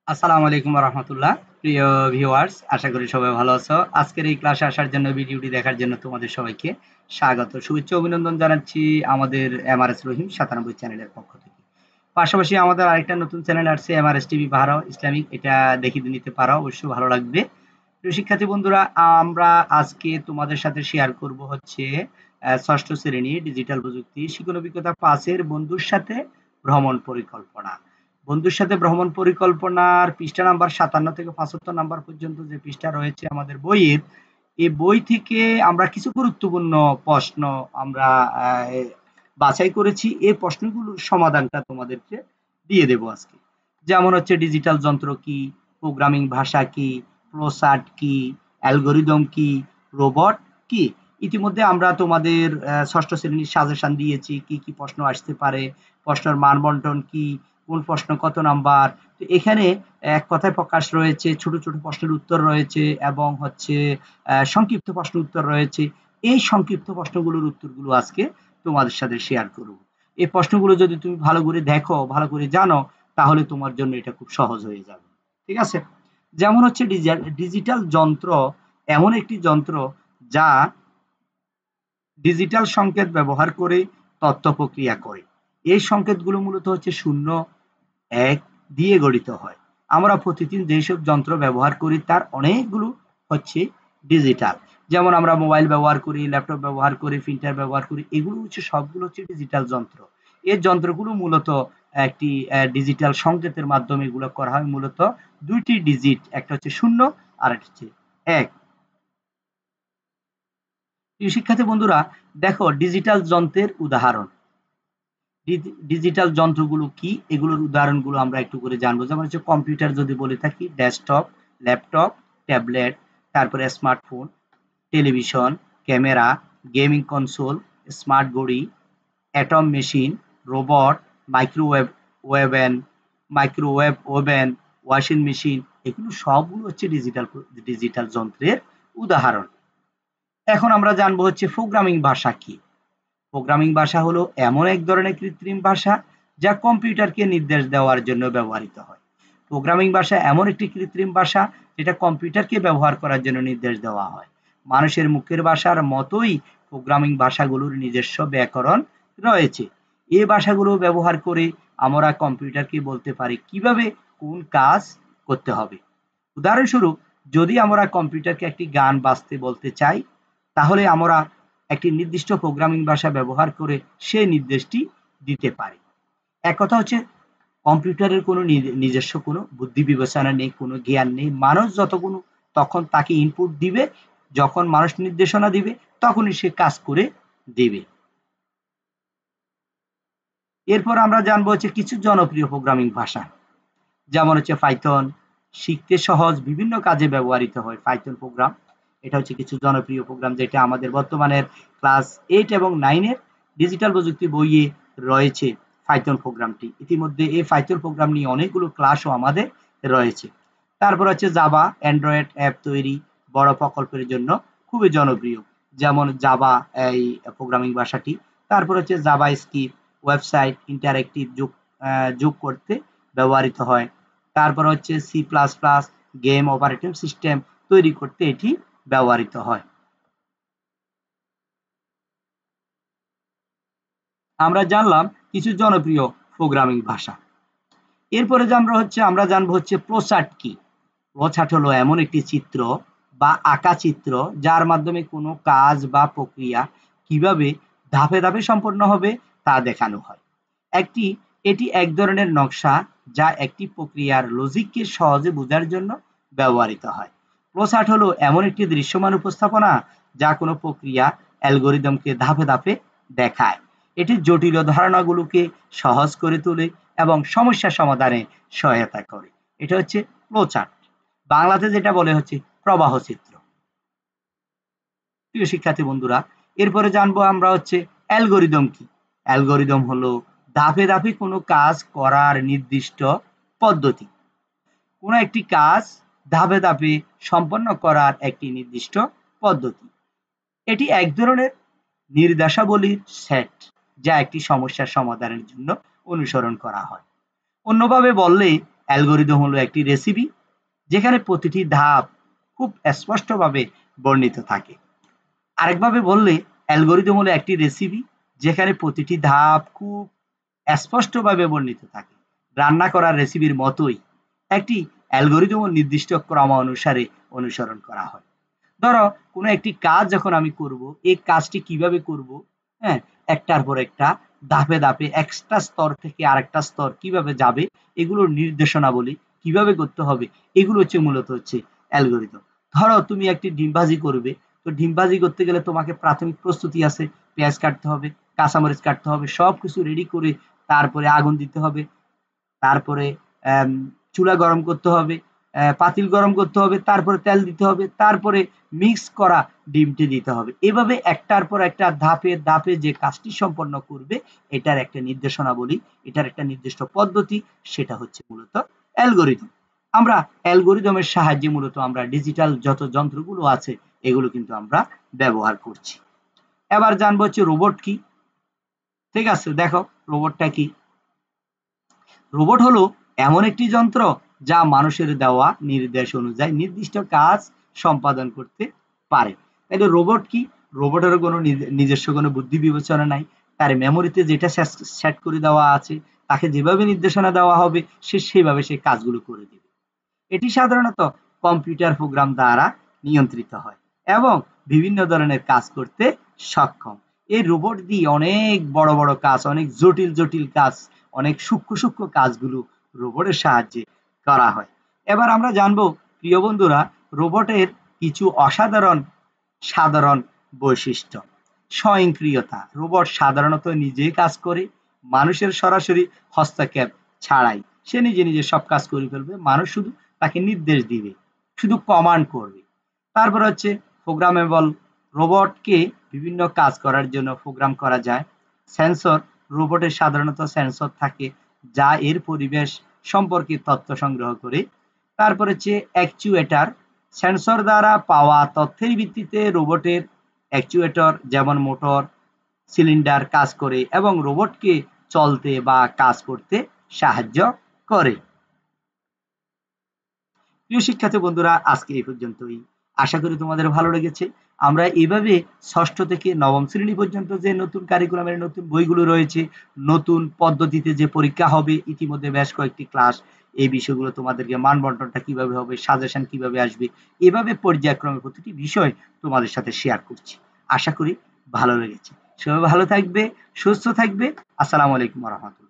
আসসালামু আলাইকুম রহমতুল্লাহ। প্রিয় ভিউয়ার্স, আশা করি সবাই ভালো আছো। আজকের এই ক্লাসে আসার জন্য, ভিডিওটি দেখার জন্য তোমাদের সবাইকে স্বাগত, শুভেচ্ছা, অভিনন্দন জানাচ্ছি আমাদের এমআরএস রহিম 97 চ্যানেলের পক্ষ থেকে। পাশাপাশি আমাদের আরেকটা নতুন চ্যানেল আসছে, এমআরএস টিভি বাহারাও ইসলামিক। এটা দেখে নিতে পারো, অবশ্যই ভালো লাগবে। প্রিয় শিক্ষার্থী বন্ধুরা, আমরা আজকে তোমাদের সাথে শেয়ার করব হচ্ছে ষষ্ঠ শ্রেণী ডিজিটাল প্রযুক্তি শিক্ষণ অভিজ্ঞতা 5-এর বন্ধুর সাথে ভ্রমণ পরিকল্পনা। বন্ধুর সাথে ভ্রমণ পরিকল্পনার পৃষ্ঠা নাম্বার 57 থেকে 75 নাম্বার পর্যন্ত যে পৃষ্ঠা রয়েছে আমাদের বইয়ের, এই বই থেকে আমরা কিছু গুরুত্বপূর্ণ প্রশ্ন আমরা বাছাই করেছি। এই প্রশ্নগুলোর সমাধানটা তোমাদেরকে দিয়ে দেব আজকে। যেমন হচ্ছে ডিজিটাল যন্ত্র কি, প্রোগ্রামিং ভাষা কি, ফ্লোচার্ট কি, অ্যালগরিদম কি, রোবট কি। ইতিমধ্যে আমরা তোমাদের ষষ্ঠ শ্রেণীর সাজেশন দিয়েছি কি কি প্রশ্ন আসতে পারে, প্রশ্নের মান বন্টন কি, কোন প্রশ্ন কত নাম্বার। তো এখানে এক কথায় প্রকাশ রয়েছে, ছোট ছোট প্রশ্নের উত্তর রয়েছে এবং হচ্ছে সংক্ষিপ্ত প্রশ্নের উত্তর রয়েছে। এই সংক্ষিপ্ত প্রশ্নগুলোর উত্তরগুলো আজকে তোমাদের সাথে শেয়ার করব। এই প্রশ্নগুলো যদি তুমি ভালো করে দেখো, ভালো করে জানো, তাহলে তোমার জন্য এটা খুব সহজ হয়ে যাবে। ঠিক আছে? যেমন হচ্ছে ডিজিটাল যন্ত্র এমন একটি যন্ত্র যা ডিজিটাল সংকেত ব্যবহার করে তথ্য প্রক্রিয়া করে। এই সংকেতগুলো মূলত হচ্ছে 0, 1 দিয়ে গঠিত হয়। আমরা প্রতিদিন যেসব যন্ত্র ব্যবহার করি তার অনেকগুলো হচ্ছে ডিজিটাল। যেমন আমরা মোবাইল ব্যবহার করি, ল্যাপটপ ব্যবহার করি, প্রিন্টার ব্যবহার করি। এগুলো হচ্ছে সবগুলো হচ্ছে ডিজিটাল যন্ত্র। এই যন্ত্রগুলো মূলত একটি ডিজিটাল সংকেতের মাধ্যমে এগুলো করা হয়। মূলত 2 টি ডিজিট, একটা হচ্ছে 0 আর একটা হচ্ছে 1। প্রিয় শিক্ষার্থী বন্ধুরা, দেখো ডিজিটাল যন্ত্রের উদাহরণ। ডিজিটাল যন্ত্রগুলো কি, এগুলোর উদাহরণগুলো আমরা একটু করে জানবো। যেমন হচ্ছে কম্পিউটার যদি বলে থাকি, ডেস্কটপ, ল্যাপটপ, ট্যাবলেট, তারপরে smartphone, television, camera, gaming console, smart ঘড়ি, atom machine, robot, microwave oven, oven, washing machine. এগুলো সবগুলো হচ্ছে ডিজিটাল যন্ত্রের উদাহরণ। এখন আমরা জানবো হচ্ছে প্রোগ্রামিং ভাষা কি। প্রোগ্রামিং ভাষা হলো এমন এক ধরনের কৃত্রিম ভাষা যা কম্পিউটারকে নির্দেশ দেওয়ার জন্য ব্যবহৃত হয়। প্রোগ্রামিং ভাষা এমন একটি কৃত্রিম ভাষা যেটা কম্পিউটারকে ব্যবহার করার জন্য নির্দেশ দেওয়া হয়। মানুষের মুখের ভাষার মতোই প্রোগ্রামিং ভাষাগুলোর নিজস্ব ব্যাকরণ রয়েছে। এই ভাষাগুলো ব্যবহার করে আমরা কম্পিউটারকে বলতে পারি কিভাবে কোন কাজ করতে হবে। উদাহরণস্বরূপ, যদি আমরা কম্পিউটারকে একটি গান বাজতে বলতে চাই, তাহলে আমরা একটি নির্দিষ্ট প্রোগ্রামিং ভাষা ব্যবহার করে সেই নির্দেশটি দিতে পারি। এক কথা হচ্ছে কম্পিউটারের কোনো নিজস্ব কোনো বুদ্ধি বিবেচনা নেই, কোনো জ্ঞান নেই। মানুষ যতক্ষণ তখন তাকে ইনপুট দিবে, যখন মানুষ নির্দেশনা দিবে তখনই সে কাজ করে দেবে। এরপর আমরা জানবো হচ্ছে কিছু জনপ্রিয় প্রোগ্রামিং ভাষা। যেমন হচ্ছে পাইথন, শিখতে সহজ, বিভিন্ন কাজে ব্যবহৃত হয় পাইথন প্রোগ্রাম। এটা হচ্ছে কিছু জনপ্রিয় প্রোগ্রাম যেটা আমাদের বর্তমানের ক্লাস 8 এবং 9 এর ডিজিটাল প্রযুক্তি বইয়ে রয়েছে। পাইথন প্রোগ্রামটি ইতিমধ্যে এই পাইথন প্রোগ্রাম নিয়ে অনেকগুলো ক্লাসও আমাদের রয়েছে। তারপর হচ্ছে জাভা, অ্যান্ড্রয়েড অ্যাপ তৈরি, বড় প্রকল্পের জন্য খুবই জনপ্রিয়। যেমন জাভা এই প্রোগ্রামিং ভাষাটি। তারপর হচ্ছে জাভা স্ক্রিপ্ট, ওয়েবসাইট ইন্টারেক্টিভ যোগ করতে ব্যবহৃত হয়। তারপর হচ্ছে C plus plus, game operating system তৈরি করতে এটি ব্যবহৃত হয়। আমরা জানলাম কিছু জনপ্রিয় প্রোগ্রামিং ভাষা। এরপরে আমরা জানবো হচ্ছে ফ্লোচার্ট কি। ফ্লোচার্ট হলো এমন একটি চিত্র বা আঁকা চিত্র যার মাধ্যমে কোনো কাজ বা প্রক্রিয়া কিভাবে ধাপে ধাপে সম্পন্ন হবে তা দেখানো হয়। একটি এটি এক ধরনের নকশা যা একটি প্রক্রিয়ার লজিককে সহজে বোঝার জন্য ব্যবহৃত হয়। ফ্লোচার্ট হলো এমন একটি দৃশ্যমান উপস্থাপনা যা কোনো প্রক্রিয়া অ্যালগরিদমকে ধাপে ধাপে দেখায়। এটি জটিল ধারণাগুলোকে সহজ করে তোলে এবং সমস্যা সমাধানে সহায়তা করে। এটা হচ্ছে ফ্লোচার্ট। বাংলাতে যেটা বলে হচ্ছে প্রবাহ চিত্র। প্রিয় শিক্ষার্থী বন্ধুরা, এরপরে জানবো আমরা হচ্ছে অ্যালগরিদম কি। অ্যালগরিদম হলো ধাপে ধাপে কোনো কাজ করার নির্দিষ্ট পদ্ধতি। কোনো একটি কাজ ধাপে ধাপে সম্পন্ন করার একটি নির্দিষ্ট পদ্ধতি। এটি এক ধরনের নির্দেশাবলীর সেট যা একটি সমস্যার সমাধানের জন্য অনুসরণ করা হয়। অন্যভাবে বললে অ্যালগরিদম হলো একটি রেসিপি যেখানে প্রতিটি ধাপ খুব স্পষ্টভাবে বর্ণিত থাকে। আরেকভাবে বললে অ্যালগরিদম হলো একটি রেসিপি যেখানে প্রতিটি ধাপ খুব স্পষ্টভাবে বর্ণিত থাকে। রান্না করার রেসিপির মতোই একটি অ্যালগরিদমও নির্দিষ্ট ক্রম অনুসারে অনুসরণ করা হয়। ধরো কোনো একটি কাজ যখন আমি করব, এই কাজটি কিভাবে করব, হ্যাঁ, একটার পর একটা ধাপে ধাপে একটা স্তর থেকে আরেকটা স্তর কিভাবে যাবে, এগুলোর নির্দেশনাবলী কিভাবে করতে হবে, এগুলো হচ্ছে মূলত হচ্ছে অ্যালগরিদম। ধরো তুমি একটি ডিম ভাজি করবে, তো ডিম ভাজি করতে গেলে তোমাকে প্রাথমিক প্রস্তুতি আছে, পেঁয়াজ কাটতে হবে, কাঁচামরিচ কাটতে হবে, সবকিছু রেডি করে তারপরে আগুন দিতে হবে, তারপরে আম চুলা গরম করতে হবে, পাতিল গরম করতে হবে, তারপরে তেল দিতে হবে, তারপরে মিক্স করা ডিমটি দিতে হবে। এভাবে একটার পর একটা ধাপে ধাপে যে কাজটি সম্পন্ন করবে, এটার একটা নির্দেশনাবলী, এটার একটা নির্দিষ্ট পদ্ধতি, সেটা হচ্ছে মূলত অ্যালগরিদম। আমরা অ্যালগরিদমের সাহায্যে মূলত আমরা ডিজিটাল যত যন্ত্রগুলো আছে এগুলো কিন্তু আমরা ব্যবহার করছি। এবার জানবো হচ্ছে রোবট কি। ঠিক আছে, দেখো রোবটটা কি। রোবট হলো এমন একটি যন্ত্র যা মানুষের দেওয়া নির্দেশ অনুযায়ী নির্দিষ্ট কাজ সম্পাদন করতে পারে। তাহলে রোবট কি? রোবটের কোনো নিজস্ব কোনো বুদ্ধি বিবেচনা নাই। তার মেমোরিতে যেটা সেট করে দেওয়া আছে, তাকে যেভাবে নির্দেশনা দেওয়া হবে সে সেভাবে সে কাজগুলো করে দিবে। এটি সাধারণত কম্পিউটার প্রোগ্রাম দ্বারা নিয়ন্ত্রিত হয় এবং বিভিন্ন ধরনের কাজ করতে সক্ষম। এই রোবট দিয়ে অনেক বড় বড় কাজ, অনেক জটিল জটিল কাজ, অনেক সূক্ষ্ম সূক্ষ্ম কাজগুলো রোবটের সাহায্যে করা হয়। এবার আমরা জানবো প্রিয় বন্ধুরা, রোবটের কিছু অসাধারণ সাধারণ বৈশিষ্ট্য। স্বয়ংক্রিয়তা, রোবট সাধারণত নিজেই কাজ করে, মানুষের সরাসরি হস্তক্ষেপ ছাড়াই। সে নিজে নিজে সব কাজ করে ফেলবে, মানুষ শুধু তাকে নির্দেশ দিবে, শুধু কমান্ড করবে। তারপর হচ্ছে প্রোগ্রামেবল, রোবটকে বিভিন্ন কাজ করার জন্য প্রোগ্রাম করা যায়। সেন্সর, রোবটের সাধারণত সেন্সর থাকে যা এর পরিবেশ সম্পর্কে তথ্য সংগ্রহ করে। তারপর হচ্ছে অ্যাকচুয়েটার, সেন্সর দ্বারা পাওয়া তথ্যের ভিত্তিতে রোবটের অ্যাকচুয়েটর যেমন মোটর, সিলিন্ডার কাজ করে এবং রোবটকে চলতে বা কাজ করতে সাহায্য করে। প্রিয় শিক্ষার্থী বন্ধুরা, আজকে এই পর্যন্তই। আশা করি তোমাদের ভালো লেগেছে। আমরা এভাবে ষষ্ঠ থেকে নবম শ্রেণী পর্যন্ত যে নতুন কারিকুলামের নতুন বইগুলো রয়েছে, নতুন পদ্ধতিতে যে পরীক্ষা হবে, ইতিমধ্যে বেশ কয়েকটি ক্লাস, এই বিষয়গুলো তোমাদেরকে মান বন্টনটা কিভাবে হবে, সাজেশন কিভাবে আসবে, এভাবে পর্যায়ক্রমে প্রতিটি বিষয় তোমাদের সাথে শেয়ার করছি। আশা করি ভালো লেগেছে। সবাই ভালো থাকবে, সুস্থ থাকবে। আসসালামু আলাইকুম ওয়া রাহমাতুল্লাহ।